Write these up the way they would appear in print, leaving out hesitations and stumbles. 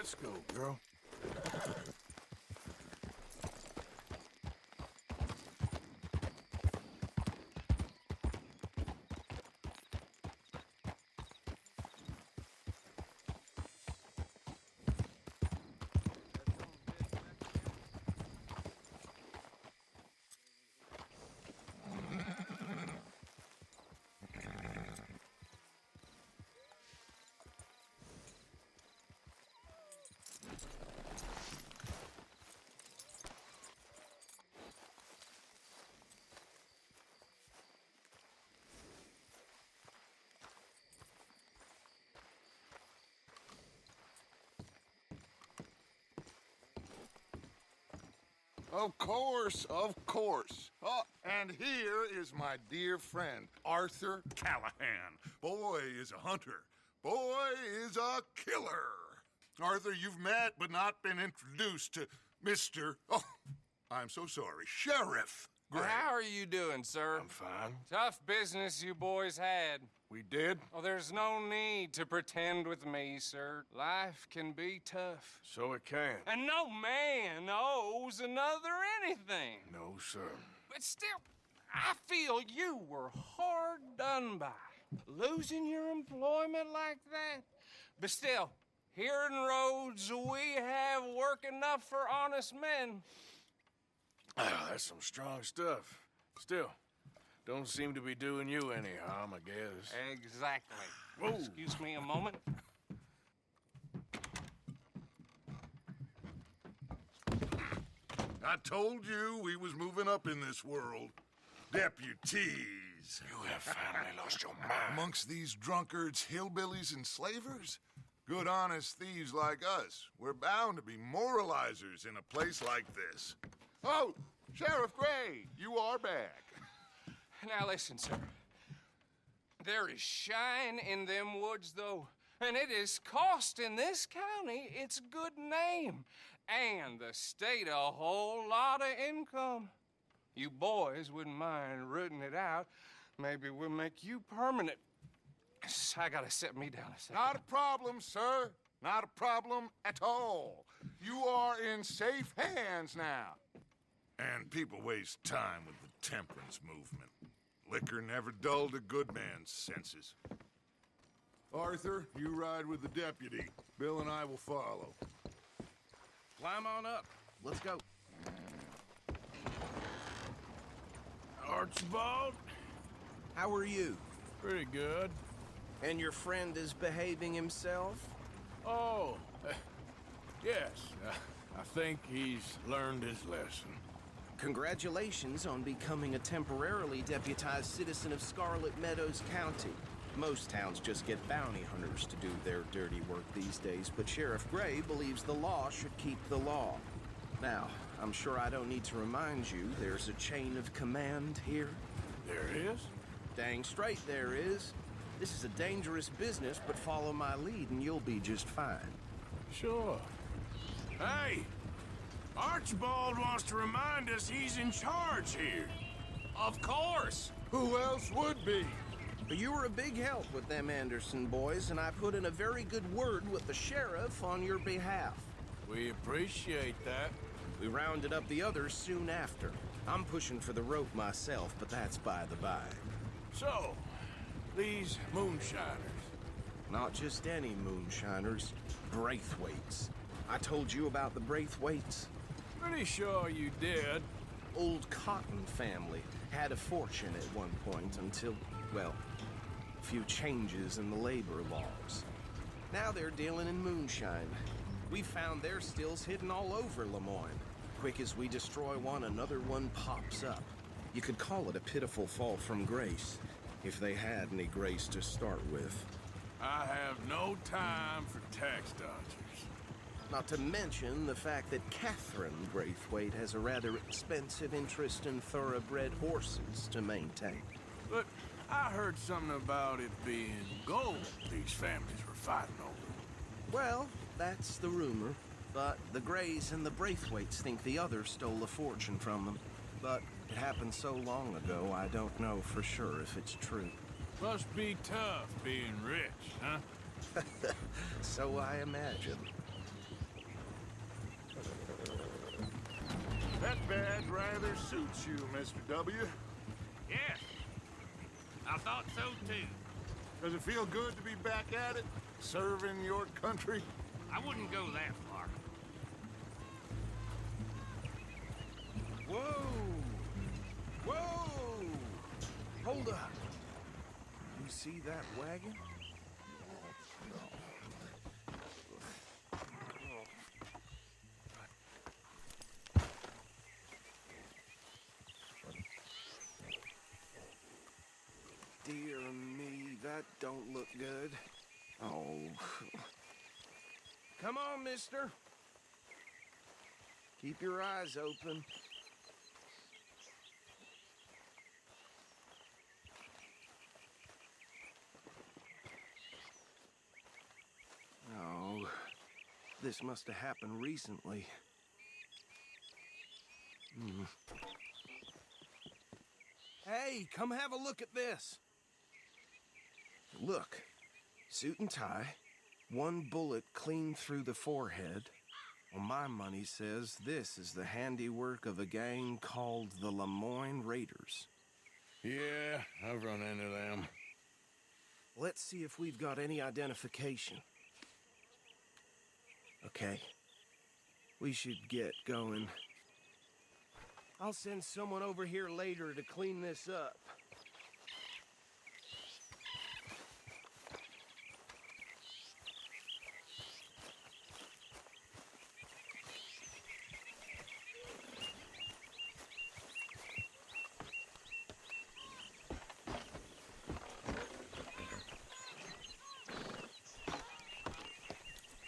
Let's go, girl. Of course, of course. Oh, and here is my dear friend, Arthur Callahan. Boy is a hunter. Boy is a killer. Arthur, you've met but not been introduced to Mr. Oh, I'm so sorry, Sheriff Gray. How are you doing, sir? I'm fine. Tough business you boys had. We did? Oh, there's no need to pretend with me, sir. Life can be tough. So it can. And no man owes another anything. No, sir. But still, I feel you were hard done by. Losing your employment like that. But still, here in Rhodes, we have work enough for honest men. Ah, that's some strong stuff. Still, don't seem to be doing you any harm, I guess. Exactly. Whoa. Excuse me a moment. I told you we was moving up in this world. Deputies. You have finally lost your mind. Amongst these drunkards, hillbillies, and slavers? Good, honest thieves like us. We're bound to be moralizers in a place like this. Oh, Sheriff Gray, you are back. Now listen, sir. There is shine in them woods, though, and it is costing this county its good name, and the state a whole lot of income. You boys wouldn't mind rooting it out. Maybe we'll make you permanent. I gotta sit me down a second. Not a problem, sir. Not a problem at all. You are in safe hands now. And people waste time with the temperance movement. Liquor never dulled a good man's senses. Arthur, you ride with the deputy. Bill and I will follow. Climb on up. Let's go. Archibald? How are you? Pretty good. And your friend is behaving himself? Oh, yes. I think he's learned his lesson. Congratulations on becoming a temporarily deputized citizen of Scarlet Meadows County. Most towns just get bounty hunters to do their dirty work these days, but Sheriff Gray believes the law should keep the law. Now, I'm sure I don't need to remind you there's a chain of command here. There is? Dang straight there is. This is a dangerous business, but follow my lead and you'll be just fine. Sure. Hey! Archibald wants to remind us he's in charge here. Of course. Who else would be? But you were a big help with them Anderson boys, and I put in a very good word with the sheriff on your behalf. We appreciate that. We rounded up the others soon after. I'm pushing for the rope myself, but that's by the by. So, these moonshiners. Not just any moonshiners, Braithwaites. I told you about the Braithwaites? Pretty sure you did. Old Cotton family had a fortune at one point until, well, a few changes in the labor laws. Now they're dealing in moonshine. We found their stills hidden all over Lemoyne. Quick as we destroy one, another one pops up. You could call it a pitiful fall from grace, if they had any grace to start with. I have no time for tax dodgers. Not to mention the fact that Catherine Braithwaite has a rather expensive interest in thoroughbred horses to maintain. But I heard something about it being gold these families were fighting over. Well, that's the rumor. But the Grays and the Braithwaites think the others stole a fortune from them. But it happened so long ago, I don't know for sure if it's true. Must be tough being rich, huh? So I imagine. That badge rather suits you, Mr. W. Yes, I thought so too. Does it feel good to be back at it, serving your country? I wouldn't go that far. Whoa! Whoa! Hold up. You see that wagon? Dear me, that don't look good. Oh. Come on, mister. Keep your eyes open. Oh, this must have happened recently. Hey, come have a look at this. Look, suit and tie, one bullet clean through the forehead. Well, my money says this is the handiwork of a gang called the Lemoyne Raiders. Yeah, I've run into them. Let's see if we've got any identification. Okay, we should get going. I'll send someone over here later to clean this up.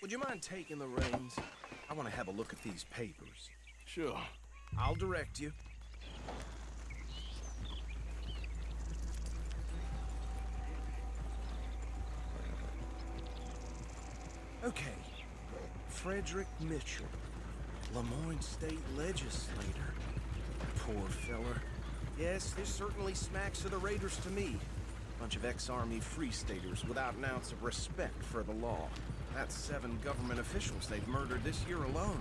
Would you mind taking the reins? I want to have a look at these papers. Sure. I'll direct you. Okay. Frederick Mitchell, Lemoyne State Legislator. Poor feller. Yes, this certainly smacks of the Raiders to me. Bunch of ex-Army Free Staters without an ounce of respect for the law. That's 7 government officials they've murdered this year alone.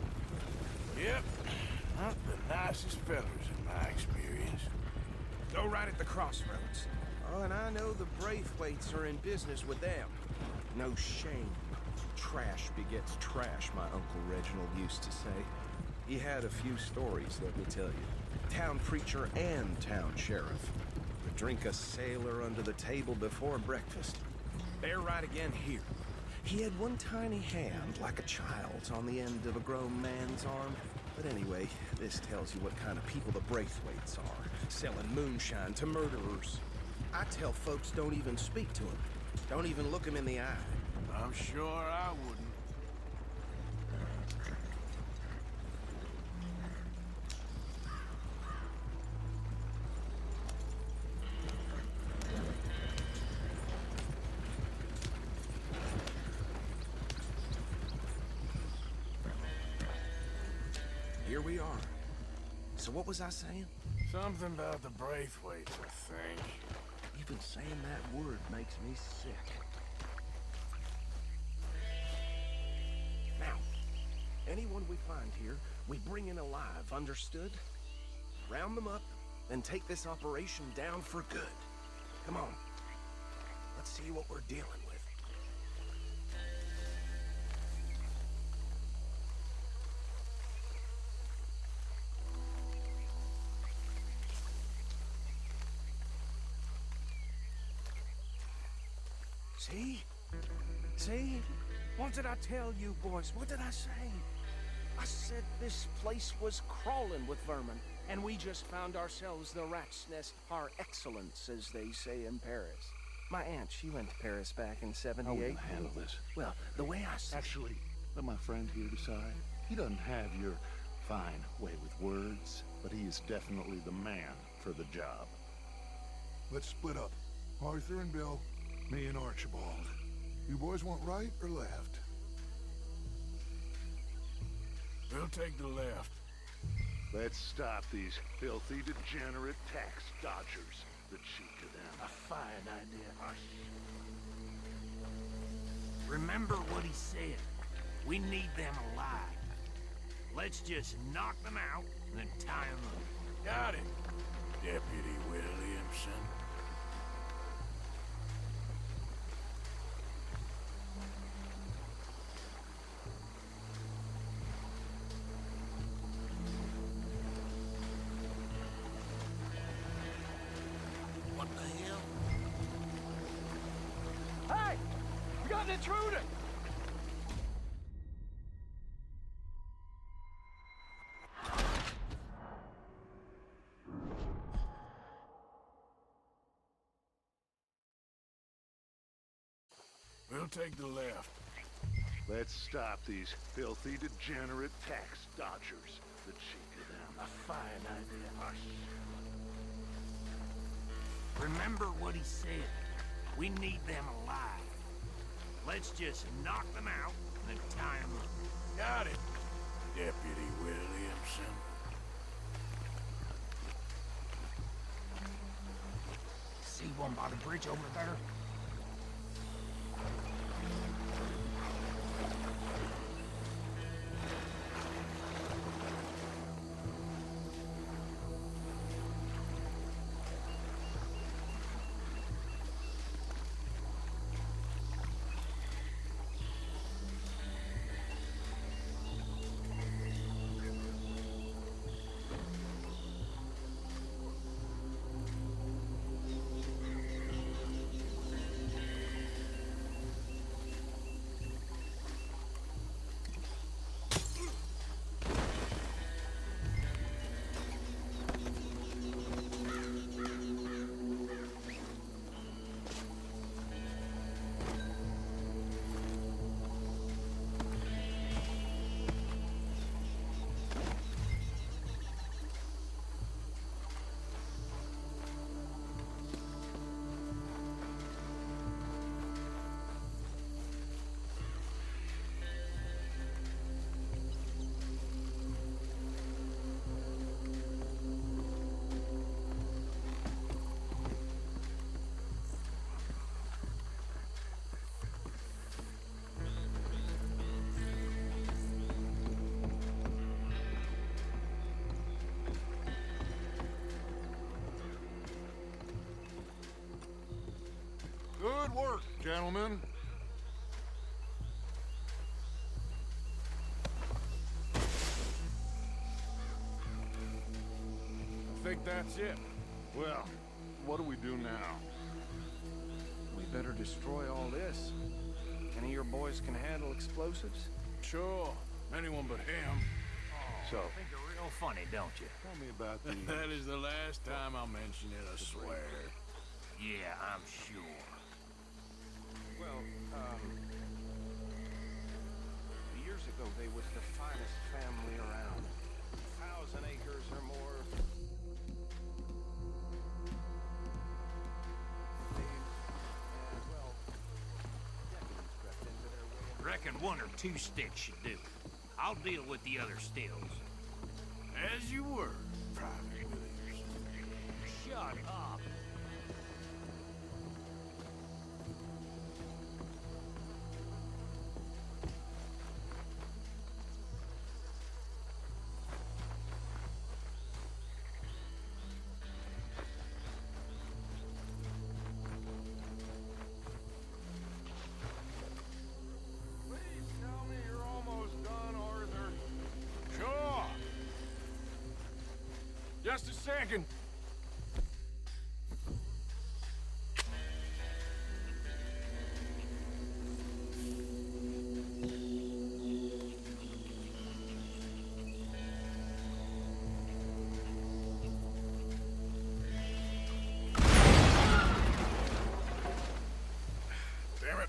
Yep. Not the nicest fellas in my experience. Go right at the crossroads. Oh, and I know the Braithwaites are in business with them. No shame. Trash begets trash, my Uncle Reginald used to say. He had a few stories, let me tell you. Town preacher and town sheriff. Would drink a sailor under the table before breakfast. Bear right again here. He had one tiny hand, like a child's, on the end of a grown man's arm. But anyway, this tells you what kind of people the Braithwaites are, selling moonshine to murderers. I tell folks don't even speak to them. Don't even look them in the eye. I'm sure I wouldn't. Here we are. So what was I saying? Something about the Braithwaites, I think. Even saying that word makes me sick. Now, anyone we find here, we bring in alive, understood? Round them up, then take this operation down for good. Come on. Let's see what we're dealing with. See? See? What did I tell you, boys? What did I say? I said this place was crawling with vermin, and we just found ourselves the rat's nest par excellence, as they say in Paris. My aunt, she went to Paris back in '78. How are we gonna handle this? Well, the way I said... Actually, let my friend here decide. He doesn't have your fine way with words, but he is definitely the man for the job. Let's split up. Arthur and Bill, me and Archibald. You boys want right or left? We'll take the left. Let's stop these filthy, degenerate tax dodgers. The cheek of them. A fine idea. Remember what he said. We need them alive. Let's just knock them out and then tie him up. Got it, Deputy Williamson. What the hell? Hey! We got an intruder! We'll take the left. Let's stop these filthy, degenerate tax dodgers. The cheek of them. A fine idea. Hush. Remember what he said. We need them alive. Let's just knock them out and then tie them up. Got it, Deputy Williamson. See one by the bridge over there? Good work, gentlemen. I think that's it. Well, what do we do now? We better destroy all this. Any of your boys can handle explosives? Sure, anyone but him. So, Think you're real funny, don't you? tell me about the... That is the last time I'll mention it, I swear. Yeah, I'm sure. Well, years ago they was the finest family around. 1,000 acres or more. Decades crept into their way of... Reckon one or two sticks should do. I'll deal with the other stills. As you were, Private Williamson. Shut up. Please tell me you're almost done, Arthur. Sure. Just a second. Damn it.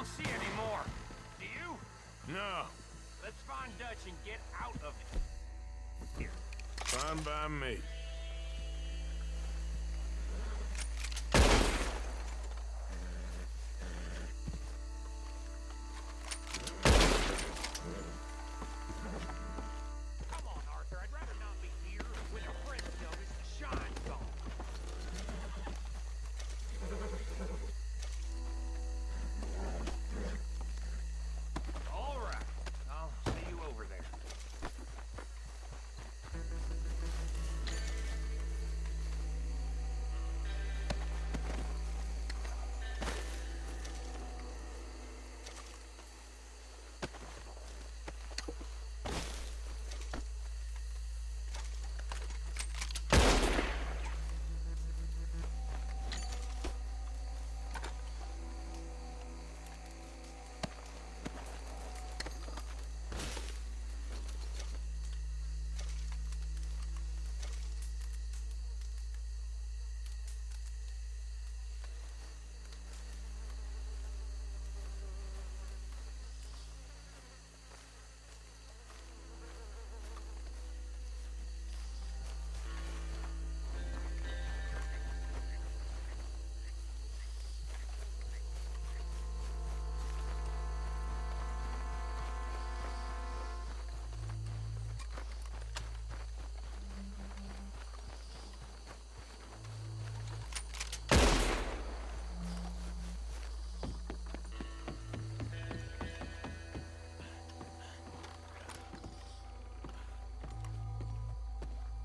don't see any more. Do you? No, Let's find Dutch and get out of it. Here. fine by me. Come on, Arthur. I'd rather not be here when a friend noticed the shine's gone. All right. I'll see you over there.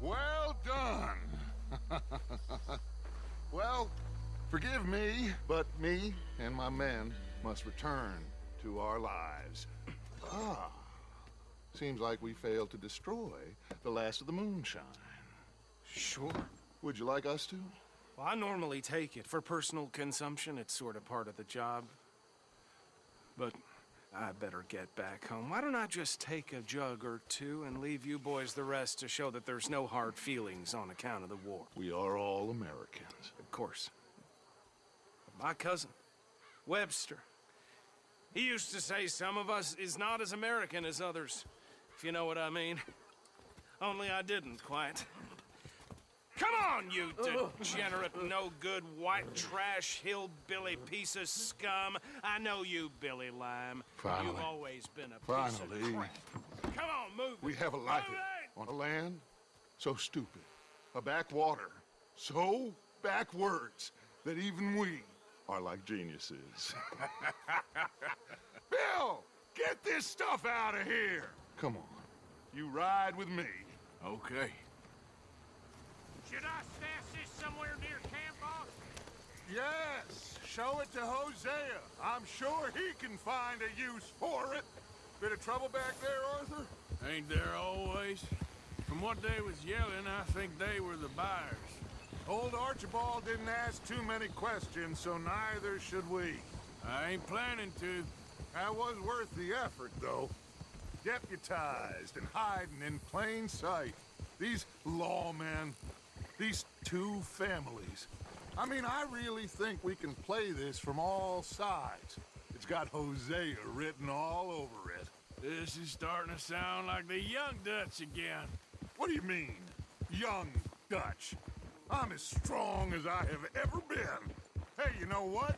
Well done. Well, forgive me, but me and my men must return to our lives. Ah, seems like we failed to destroy the last of the moonshine. Sure. Would you like us to? Well, I normally take it. For personal consumption, it's sort of part of the job. But I better get back home. Why don't I just take a jug or two and leave you boys the rest to show that there's no hard feelings on account of the war? We are all Americans. Of course. My cousin, Webster, he used to say some of us is not as American as others, if you know what I mean. Only I didn't quite. Come on, you degenerate, no-good, white trash, hillbilly piece of scum. I know you, Billy Lime. Finally. You've always been a piece of Finally. crap. Come on, move We it. have a life Move it! on a land so stupid, a backwater so backwards that even we are like geniuses. Bill, get this stuff out of here. Come on, you ride with me. Okay. Should I stash this somewhere near camp, boss? Yes, show it to Hosea. I'm sure he can find a use for it. Bit of trouble back there, Arthur? Ain't there always? From what they was yelling, I think they were the buyers. Old Archibald didn't ask too many questions, so neither should we. I ain't planning to. That was worth the effort, though. Deputized and hiding in plain sight. These lawmen, these two families. I mean, I really think we can play this from all sides. It's got Hosea written all over it. This is starting to sound like the young Dutch again. What do you mean, young Dutch? I'm as strong as I have ever been. Hey, you know what?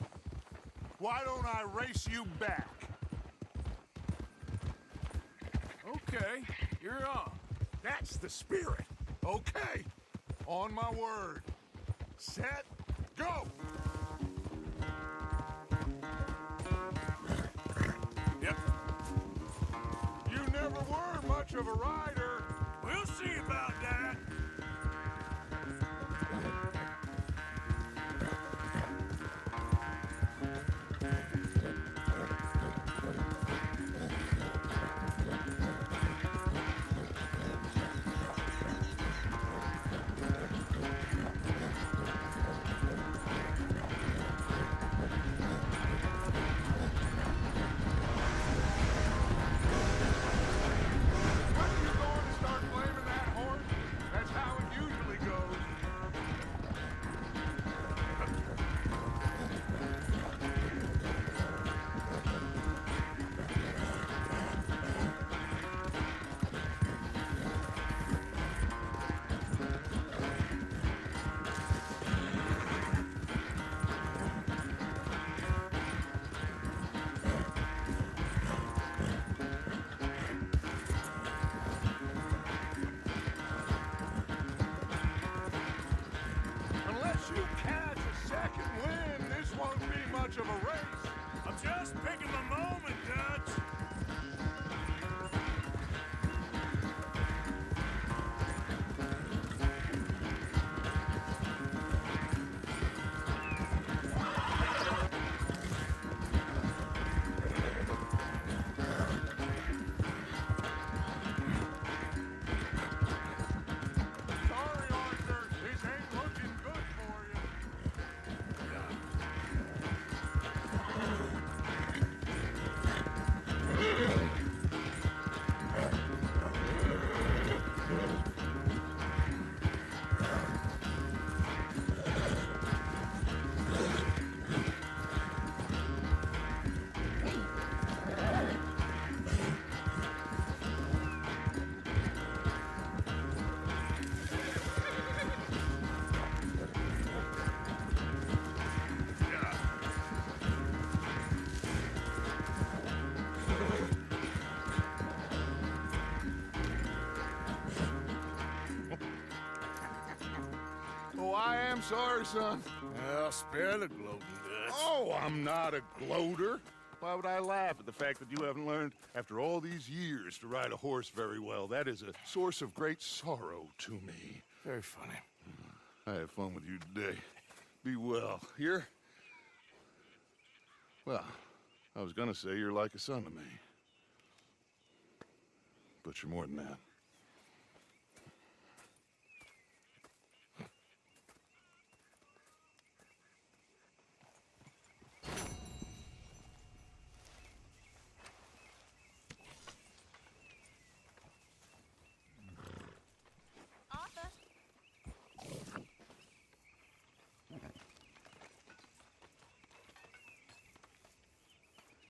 Why don't I race you back? Okay, you're on. That's the spirit. Okay, on my word. Set, go! Yep. You never were much of a rider. We'll see about that. When are you going to start blaming that horse? That's how it usually goes. much of a race. I'm just picking the moment, Dutch. Sorry, Arthur. This ain't looking good for you. Oh, I am sorry, son. Well, spare the gloating, Dutch. Oh, I'm not a gloater. Why would I laugh at the fact that you haven't learned, after all these years, to ride a horse very well? That is a source of great sorrow to me. Very funny. I had fun with you today. Be well. Here? Well, I was gonna say you're like a son to me. But you're more than that.